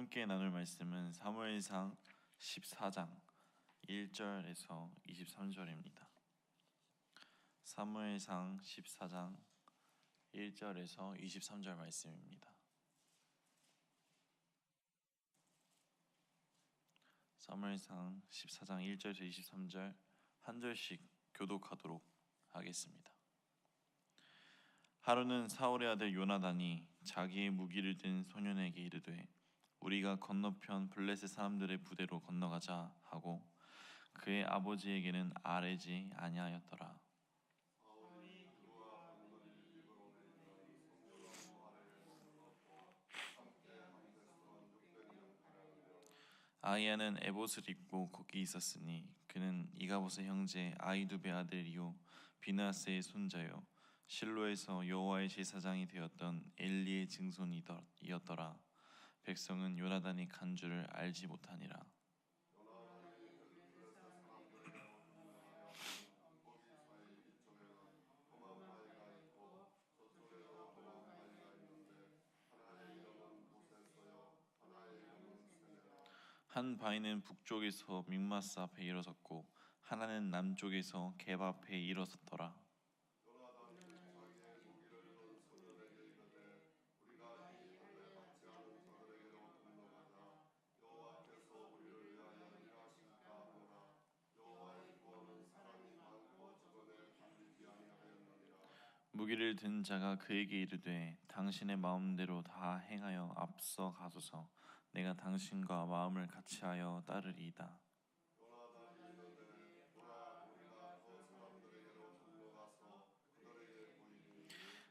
함께 나눌 말씀은 사무엘상 14장 1절에서 23절입니다. 사무엘상 14장 1절에서 23절 말씀입니다. 사무엘상 14장 1절에서 23절 한 절씩 교독하도록 하겠습니다. 하루는 사울의 아들 요나단이 자기의 무기를 든 소년에게 이르되 우리가 건너편 블레셋 사람들의 부대로 건너가자 하고 그의 아버지에게는 아뢰지 아니하였더라. 아히야는 에봇을 입고 거기 있었으니 그는 이가봇의 형제 아히두베 아들이요 비느하스의 손자요 실로에서 여호와의 제사장이 되었던 엘리의 증손이었더라. 백성은 요나단이 간 줄을 알지 못하니라. 한 바위는 북쪽에서 믹마스 앞에 일어섰고 하나는 남쪽에서 갭 앞에 일어섰더라. 무기를 든 자가 그에게 이르되 당신의 마음대로 다 행하여 앞서 가소서. 내가 당신과 마음을 같이하여 따르리이다.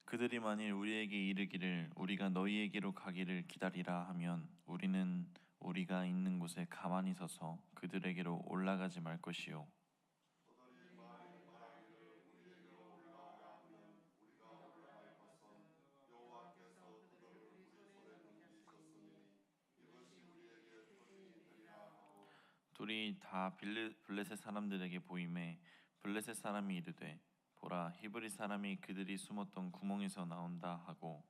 그들이 만일 우리에게 이르기를 우리가 너희에게로 가기를 기다리라 하면 우리는 우리가 있는 곳에 가만히 서서 그들에게로 올라가지 말 것이요 둘이 다 블레셋 사람들에게 보임에 블레셋 사람이 이르되 보라 히브리 사람이 그들이 숨었던 구멍에서 나온다 하고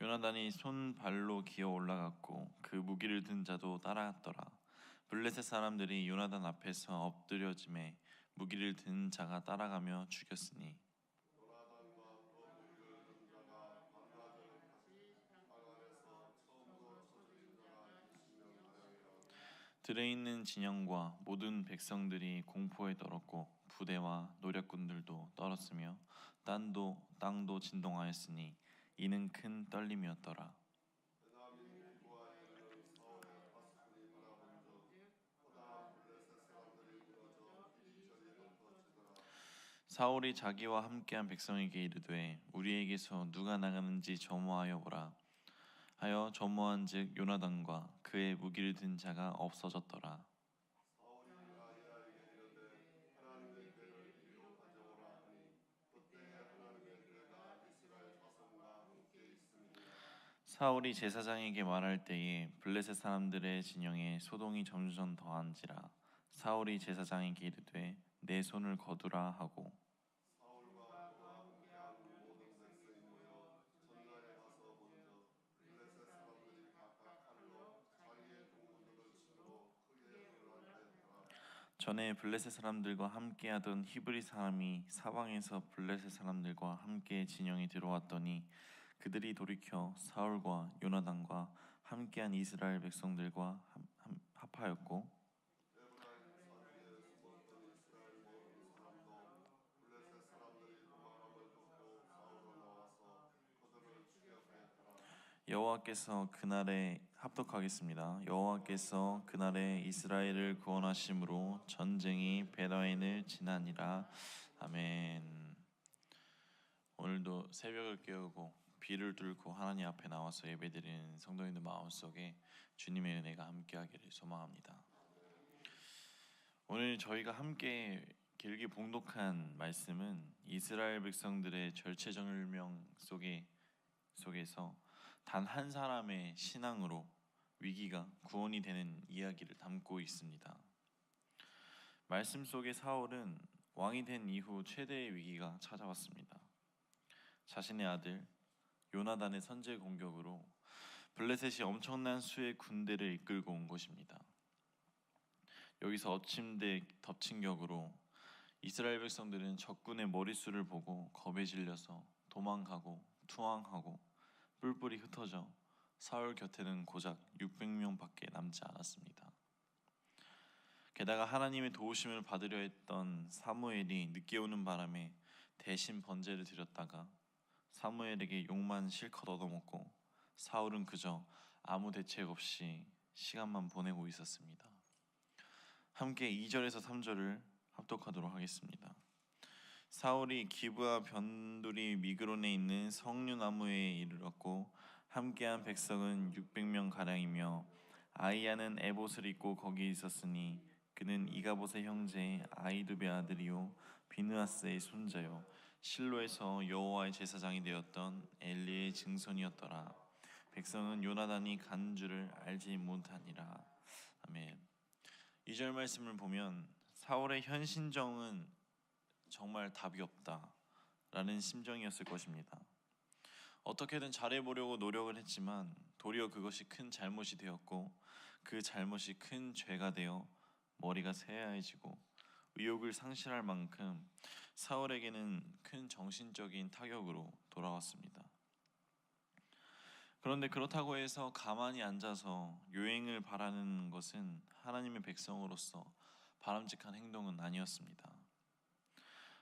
요나단이 손발로 기어 올라갔고 그 무기를 든 자도 따라갔더라. 블레셋 사람들이 요나단 앞에서 엎드려짐에 무기를 든 자가 따라가며 죽였으니 들에 있는 진영과 모든 백성들이 공포에 떨었고 부대와 노략군들도 떨었으며 땅도 진동하였으니 이는 큰 떨림이었더라. 사울이 자기와 함께한 백성에게 이르되 우리에게서 누가 나가는지 점호하여 보라 하여 점호한즉 요나단과 그의 무기를 든 자가 없어졌더라. 사울이 제사장에게 말할 때에 블레셋 사람들의 진영에 소동이 점점 더한지라. 사울이 제사장에게 이르되 내 손을 거두라 하고 전에 블레셋 사람들과 함께하던 히브리 사람이 사방에서 블레셋 사람들과 함께 진영에 들어왔더니 그들이 돌이켜 사울과 요나단과 함께한 이스라엘 백성들과 합하였고 여호와께서 그날에 합독하겠습니다. 여호와께서 그날에 이스라엘을 구원하심으로 전쟁이 베다웬을 지나니라. 아멘. 오늘도 새벽을 깨우고 비를 뚫고 하나님 앞에 나와서 예배드리는 성도님들 마음속에 주님의 은혜가 함께하기를 소망합니다. 오늘 저희가 함께 길게 봉독한 말씀은 이스라엘 백성들의 절체절명 속에서 단 한 사람의 신앙으로 위기가 구원이 되는 이야기를 담고 있습니다. 말씀 속의 사울은 왕이 된 이후 최대의 위기가 찾아왔습니다. 자신의 아들 요나단의 선제 공격으로 블레셋이 엄청난 수의 군대를 이끌고 온 것입니다. 여기서 덮친 격으로 이스라엘 백성들은 적군의 머릿수를 보고 겁에 질려서 도망가고 투항하고 뿔뿔이 흩어져 사울 곁에는 고작 600명밖에 남지 않았습니다. 게다가 하나님의 도우심을 받으려 했던 사무엘이 늦게 오는 바람에 대신 번제를 드렸다가 사무엘에게 욕만 실컷 얻어먹고 사울은 그저 아무 대책 없이 시간만 보내고 있었습니다. 함께 2절에서 3절을 합독하도록 하겠습니다. 사울이 기브와 변두리 미그론에 있는 석류나무에 이르렀고 함께한 백성은 600명 가량이며 아이야는 에봇을 입고 거기 있었으니 그는 이가봇의 형제 아이두베 아들이요 비느하스의 손자요 실로에서 여호와의 제사장이 되었던 엘리의 증손이었더라. 백성은 요나단이 간 줄을 알지 못하니라. 아멘. 2절 말씀을 보면 사울의 현 심정은 정말 답이 없다라는 심정이었을 것입니다. 어떻게든 잘해보려고 노력을 했지만 도리어 그것이 큰 잘못이 되었고 그 잘못이 큰 죄가 되어 머리가 새하얘지고 의욕을 상실할 만큼 사울에게는 큰 정신적인 타격으로 돌아왔습니다. 그런데 그렇다고 해서 가만히 앉아서 요행을 바라는 것은 하나님의 백성으로서 바람직한 행동은 아니었습니다.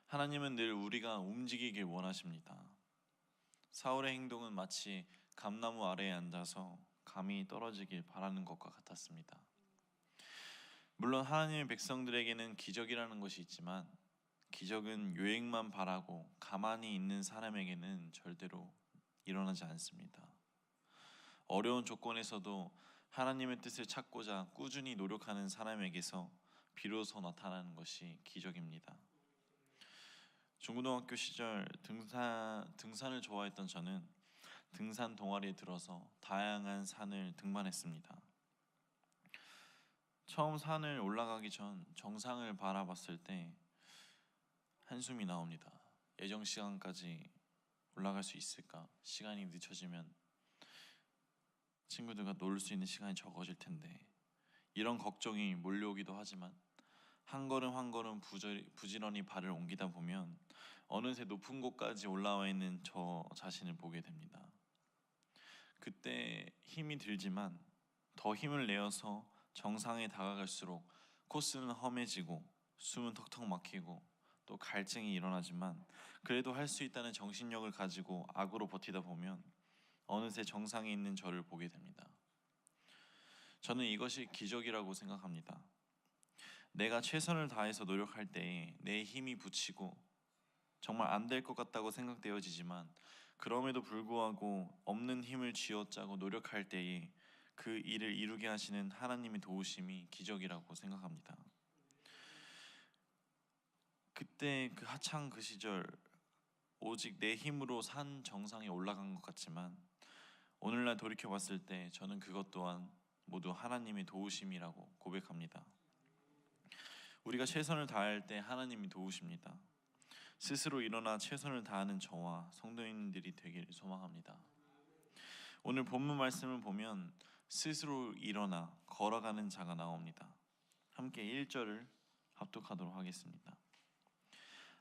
하나님은 늘 우리가 움직이길 원하십니다. 사울의 행동은 마치 감나무 아래에 앉아서 감이 떨어지길 바라는 것과 같았습니다. 물론 하나님의 백성들에게는 기적이라는 것이 있지만 기적은 요행만 바라고 가만히 있는 사람에게는 절대로 일어나지 않습니다. 어려운 조건에서도 하나님의 뜻을 찾고자 꾸준히 노력하는 사람에게서 비로소 나타나는 것이 기적입니다. 중고등학교 시절 등산을 좋아했던 저는 등산 동아리에 들어서 다양한 산을 등반했습니다. 처음 산을 올라가기 전 정상을 바라봤을 때 한숨이 나옵니다. 예정 시간까지 올라갈 수 있을까? 시간이 늦춰지면 친구들과 놀 수 있는 시간이 적어질 텐데 이런 걱정이 몰려오기도 하지만 한 걸음 한 걸음 부지런히 발을 옮기다 보면 어느새 높은 곳까지 올라와 있는 저 자신을 보게 됩니다. 그때 힘이 들지만 더 힘을 내어서 정상에 다가갈수록 코스는 험해지고 숨은 턱턱 막히고 또 갈증이 일어나지만 그래도 할 수 있다는 정신력을 가지고 악으로 버티다 보면 어느새 정상에 있는 저를 보게 됩니다. 저는 이것이 기적이라고 생각합니다. 내가 최선을 다해서 노력할 때에 내 힘이 붙이고 정말 안 될 것 같다고 생각되어지지만 그럼에도 불구하고 없는 힘을 쥐어짜고 노력할 때에 그 일을 이루게 하시는 하나님의 도우심이 기적이라고 생각합니다. 그때 그 하찮은 그 시절 오직 내 힘으로 산 정상에 올라간 것 같지만 오늘날 돌이켜 봤을 때 저는 그것 또한 모두 하나님의 도우심이라고 고백합니다. 우리가 최선을 다할 때 하나님이 도우십니다. 스스로 일어나 최선을 다하는 저와 성도님들이 되기를 소망합니다. 오늘 본문 말씀을 보면 스스로 일어나 걸어가는 자가 나옵니다. 함께 1절을 합독하도록 하겠습니다.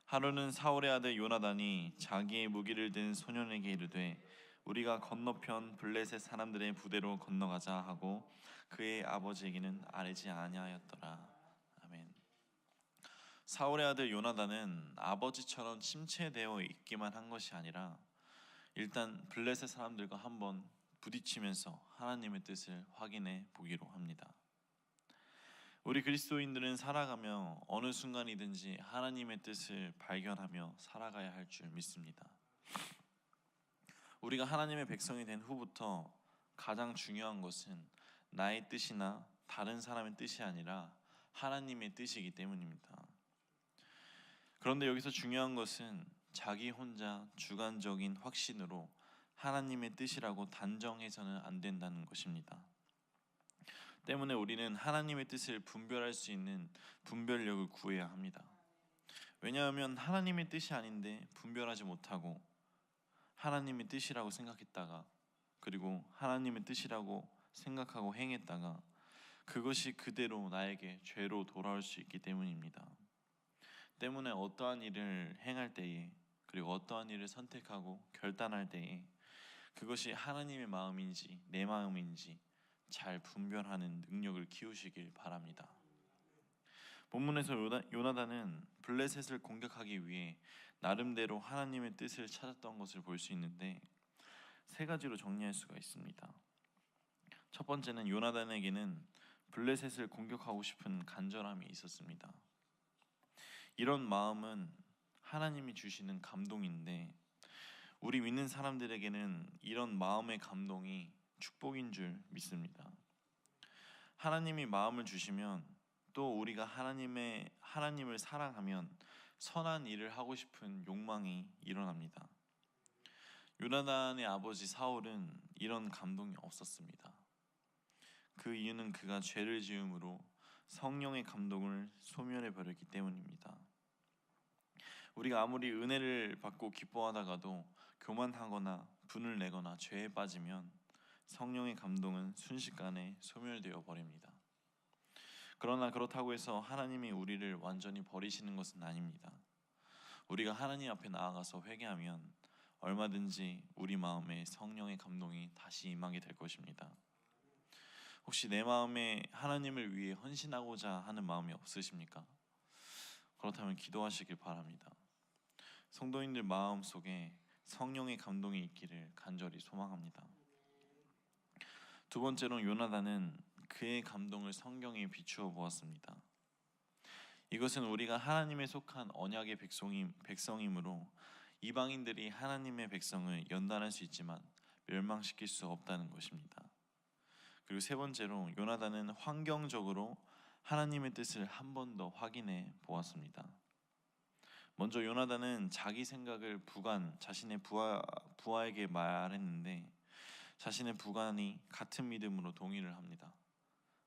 하루는 사울의 아들 요나단이 자기의 무기를 든 소년에게 이르되 우리가 건너편 블레셋 사람들의 부대로 건너가자 하고 그의 아버지에게는 아뢰지 아니하였더라. 아멘. 사울의 아들 요나단은 아버지처럼 침체되어 있기만 한 것이 아니라 일단 블레셋 사람들과 한번 부딪히면서 하나님의 뜻을 확인해 보기로 합니다. 우리 그리스도인들은 살아가며 어느 순간이든지 하나님의 뜻을 발견하며 살아가야 할 줄 믿습니다. 우리가 하나님의 백성이 된 후부터 가장 중요한 것은 나의 뜻이나 다른 사람의 뜻이 아니라 하나님의 뜻이기 때문입니다. 그런데 여기서 중요한 것은 자기 혼자 주관적인 확신으로 하나님의 뜻이라고 단정해서는 안 된다는 것입니다. 때문에 우리는 하나님의 뜻을 분별할 수 있는 분별력을 구해야 합니다. 왜냐하면 하나님의 뜻이 아닌데 분별하지 못하고 하나님의 뜻이라고 생각했다가 그리고 하나님의 뜻이라고 생각하고 행했다가 그것이 그대로 나에게 죄로 돌아올 수 있기 때문입니다. 때문에 어떠한 일을 행할 때에 그리고 어떠한 일을 선택하고 결단할 때에 그것이 하나님의 마음인지 내 마음인지 잘 분별하는 능력을 키우시길 바랍니다. 본문에서 요나단은 블레셋을 공격하기 위해 나름대로 하나님의 뜻을 찾았던 것을 볼 수 있는데 세 가지로 정리할 수가 있습니다. 첫 번째는 요나단에게는 블레셋을 공격하고 싶은 간절함이 있었습니다. 이런 마음은 하나님이 주시는 감동인데 우리 믿는 사람들에게는 이런 마음의 감동이 축복인 줄 믿습니다. 하나님이 마음을 주시면 또 우리가 하나님을 사랑하면 선한 일을 하고 싶은 욕망이 일어납니다. 요나단의 아버지 사울은 이런 감동이 없었습니다. 그 이유는 그가 죄를 지음으로 성령의 감동을 소멸해 버렸기 때문입니다. 우리가 아무리 은혜를 받고 기뻐하다가도 교만하거나 분을 내거나 죄에 빠지면 성령의 감동은 순식간에 소멸되어 버립니다. 그러나 그렇다고 해서 하나님이 우리를 완전히 버리시는 것은 아닙니다. 우리가 하나님 앞에 나아가서 회개하면 얼마든지 우리 마음에 성령의 감동이 다시 임하게 될 것입니다. 혹시 내 마음에 하나님을 위해 헌신하고자 하는 마음이 없으십니까? 그렇다면 기도하시길 바랍니다. 성도인들 마음 속에 성령의 감동이 있기를 간절히 소망합니다. 두 번째로 요나단은 그의 감동을 성경에 비추어 보았습니다. 이것은 우리가 하나님에 속한 언약의 백성이므로 이방인들이 하나님의 백성을 연단할 수 있지만 멸망시킬 수 없다는 것입니다. 그리고 세 번째로 요나단은 환경적으로 하나님의 뜻을 한 번 더 확인해 보았습니다. 먼저 요나단은 자기 생각을 자신의 부하에게 말했는데 자신의 부관이 같은 믿음으로 동의를 합니다.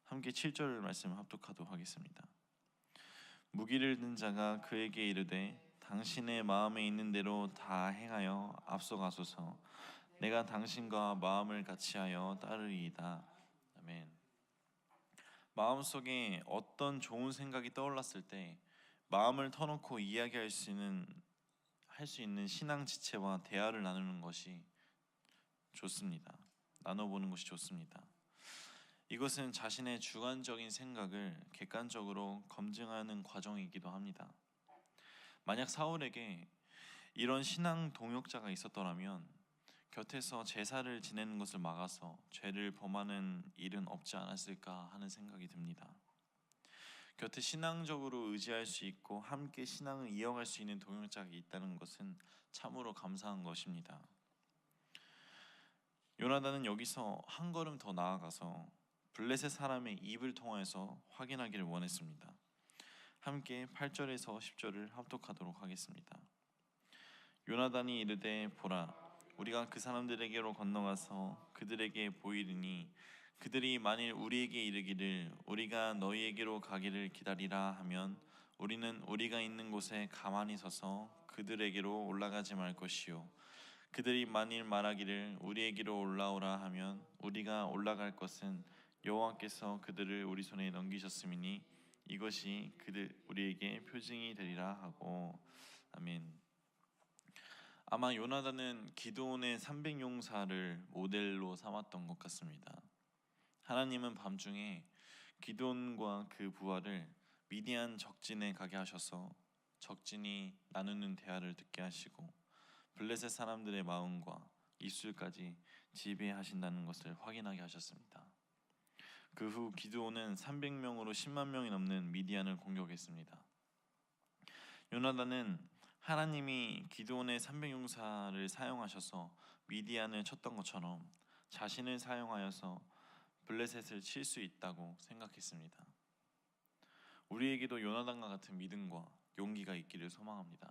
함께 7절 말씀 합독하도록 하겠습니다. 무기를 든 자가 그에게 이르되 당신의 마음에 있는 대로 다 행하여 앞서가소서. 내가 당신과 마음을 같이하여 따르리이다. 아멘. 마음속에 어떤 좋은 생각이 떠올랐을 때 마음을 터놓고 이야기할 수 있는 신앙 지체와 대화를 나누는 것이 좋습니다. 나눠보는 것이 좋습니다. 이것은 자신의 주관적인 생각을 객관적으로 검증하는 과정이기도 합니다. 만약 사울에게 이런 신앙 동역자가 있었더라면 곁에서 제사를 지내는 것을 막아서 죄를 범하는 일은 없지 않았을까 하는 생각이 듭니다. 곁에 신앙적으로 의지할 수 있고 함께 신앙을 이어갈 수 있는 동역자가 있다는 것은 참으로 감사한 것입니다. 요나단은 여기서 한 걸음 더 나아가서 블레셋 사람의 입을 통해서 확인하기를 원했습니다. 함께 8절에서 10절을 합독하도록 하겠습니다. 요나단이 이르되 보라 우리가 그 사람들에게로 건너가서 그들에게 보이리니 그들이 만일 우리에게 이르기를 우리가 너희에게로 가기를 기다리라 하면 우리는 우리가 있는 곳에 가만히 서서 그들에게로 올라가지 말 것이요 그들이 만일 말하기를 우리에게로 올라오라 하면 우리가 올라갈 것은 여호와께서 그들을 우리 손에 넘기셨음이니 이것이 우리에게 표징이 되리라 하고. 아멘. 아마 요나단은 기드온의 300용사를 모델로 삼았던 것 같습니다. 하나님은 밤중에 기드온과 그 부하를 미디안 적진에 가게 하셔서 적진이 나누는 대화를 듣게 하시고 블레셋 사람들의 마음과 입술까지 지배하신다는 것을 확인하게 하셨습니다. 그 후 기드온은 300명으로 10만 명이 넘는 미디안을 공격했습니다. 요나단은 하나님이 기드온의 300용사를 사용하셔서 미디안을 쳤던 것처럼 자신을 사용하여서 블레셋을 칠 수 있다고 생각했습니다. 우리에게도 요나단과 같은 믿음과 용기가 있기를 소망합니다.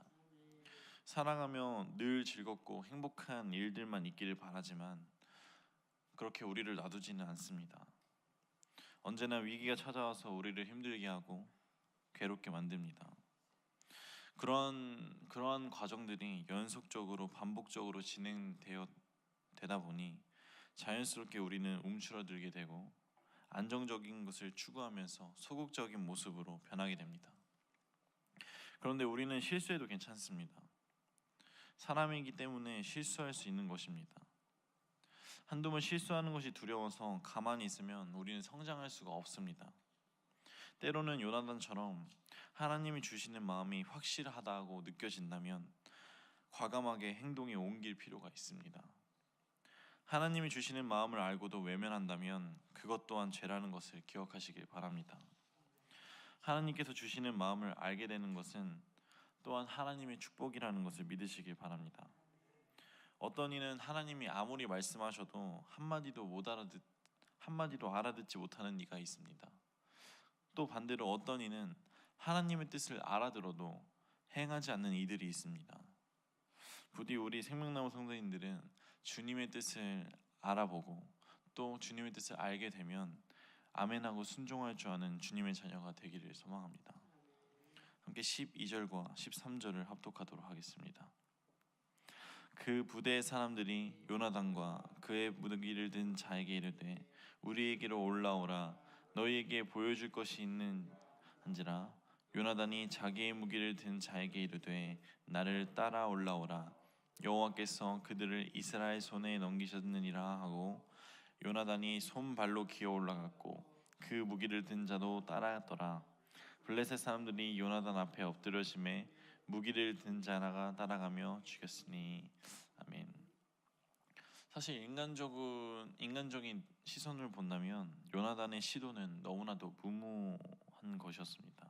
살아가며 늘 즐겁고 행복한 일들만 있기를 바라지만 그렇게 우리를 놔두지는 않습니다. 언제나 위기가 찾아와서 우리를 힘들게 하고 괴롭게 만듭니다. 그러한 과정들이 연속적으로 반복적으로 되다 보니 자연스럽게 우리는 움츠러들게 되고 안정적인 것을 추구하면서 소극적인 모습으로 변하게 됩니다. 그런데 우리는 실수해도 괜찮습니다. 사람이기 때문에 실수할 수 있는 것입니다. 한두 번 실수하는 것이 두려워서 가만히 있으면 우리는 성장할 수가 없습니다. 때로는 요나단처럼 하나님이 주시는 마음이 확실하다고 느껴진다면 과감하게 행동에 옮길 필요가 있습니다. 하나님이 주시는 마음을 알고도 외면한다면 그것 또한 죄라는 것을 기억하시길 바랍니다. 하나님께서 주시는 마음을 알게 되는 것은 또한 하나님의 축복이라는 것을 믿으시길 바랍니다. 어떤 이는 하나님이 아무리 말씀하셔도 한마디도 알아듣지 못하는 이가 있습니다. 또 반대로 어떤 이는 하나님의 뜻을 알아들어도 행하지 않는 이들이 있습니다. 부디 우리 생명나무 성도님들은 주님의 뜻을 알아보고 또 주님의 뜻을 알게 되면 아멘하고 순종할 줄 아는 주님의 자녀가 되기를 소망합니다. 함께 12절과 13절을 합독하도록 하겠습니다. 그 부대의 사람들이 요나단과 그의 무기를 든 자에게 이르되 우리에게로 올라오라 너희에게 보여줄 것이 있는 한지라. 요나단이 자기의 무기를 든 자에게 이르되 나를 따라 올라오라 여호와께서 그들을 이스라엘 손에 넘기셨느니라 하고 요나단이 손발로 기어 올라갔고 그 무기를 든 자도 따라갔더라. 블레셋 사람들이 요나단 앞에 엎드려심에 무기를 든 자가 따라가며 죽였으니. 아멘. 사실 인간적인 시선을 본다면 요나단의 시도는 너무나도 무모한 것이었습니다.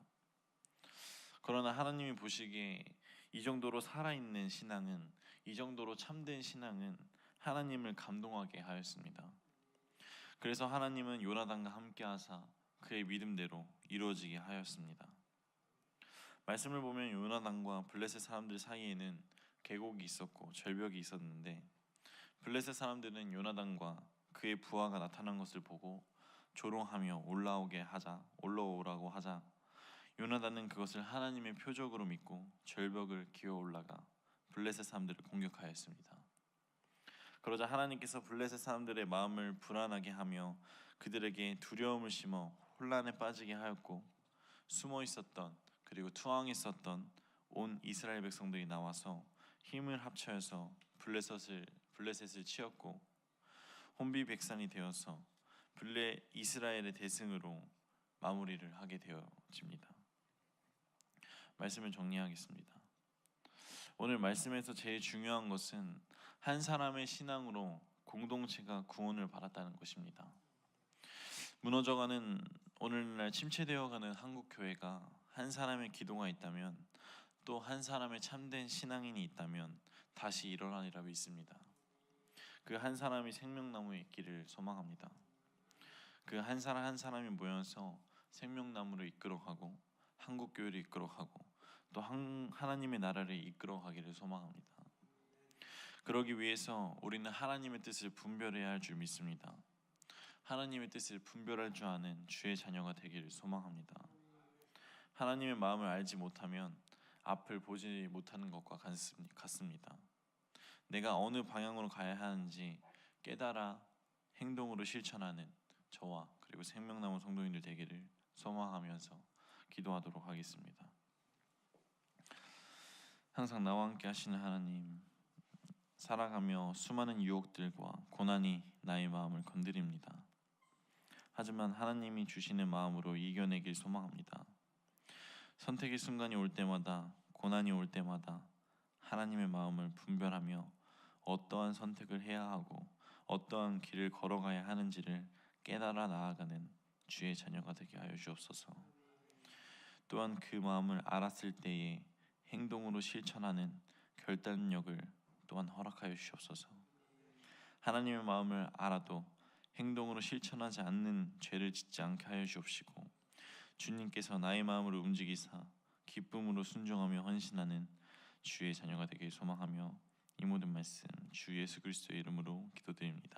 그러나 하나님이 보시기에 이 정도로 살아있는 신앙은, 이 정도로 참된 신앙은 하나님을 감동하게 하였습니다. 그래서 하나님은 요나단과 함께 하사 그의 믿음대로 이루어지게 하였습니다. 말씀을 보면 요나단과 블레셋 사람들 사이에는 계곡이 있었고 절벽이 있었는데 블레셋 사람들은 요나단과 그의 부하가 나타난 것을 보고 조롱하며 올라오라고 하자 요나단은 그것을 하나님의 표적으로 믿고 절벽을 기어 올라가 블레셋 사람들을 공격하였습니다. 그러자 하나님께서 블레셋 사람들의 마음을 불안하게 하며 그들에게 두려움을 심어 혼란에 빠지게 하였고 숨어 있었던 그리고 투항했었던 온 이스라엘 백성들이 나와서 힘을 합쳐서 블레셋을 치었고 혼비백산이 되어서 이스라엘의 대승으로 마무리를 하게 되어집니다. 말씀을 정리하겠습니다. 오늘 말씀에서 제일 중요한 것은 한 사람의 신앙으로 공동체가 구원을 받았다는 것입니다. 무너져가는 오늘날 침체되어가는 한국 교회가 한 사람의 기도가 있다면 또 한 사람의 참된 신앙인이 있다면 다시 일어나리라 믿습니다. 그 한 사람이 생명나무에 있기를 소망합니다. 그 한 사람 한 사람이 모여서 생명나무를 이끌어가고 한국 교회를 이끌어가고 또 하나님의 나라를 이끌어가기를 소망합니다. 그러기 위해서 우리는 하나님의 뜻을 분별해야 할 줄 믿습니다. 하나님의 뜻을 분별할 줄 아는 주의 자녀가 되기를 소망합니다. 하나님의 마음을 알지 못하면 앞을 보지 못하는 것과 같습니다. 내가 어느 방향으로 가야 하는지 깨달아 행동으로 실천하는 저와 그리고 생명나무 성도님들 되기를 소망하면서 기도하도록 하겠습니다. 항상 나와 함께 하시는 하나님, 살아가며 수많은 유혹들과 고난이 나의 마음을 건드립니다. 하지만 하나님이 주시는 마음으로 이겨내길 소망합니다. 선택의 순간이 올 때마다, 고난이 올 때마다 하나님의 마음을 분별하며 어떠한 선택을 해야 하고 어떠한 길을 걸어가야 하는지를 깨달아 나아가는 주의 자녀가 되게 하여 주옵소서. 또한 그 마음을 알았을 때에 행동으로 실천하는 결단력을 또한 허락하여 주옵소서. 하나님의 마음을 알아도 행동으로 실천하지 않는 죄를 짓지 않게 하여 주옵시고 주님께서 나의 마음을 움직이사 기쁨으로 순종하며 헌신하는 주의 자녀가 되길 소망하며 이 모든 말씀 주 예수 그리스도의 이름으로 기도드립니다.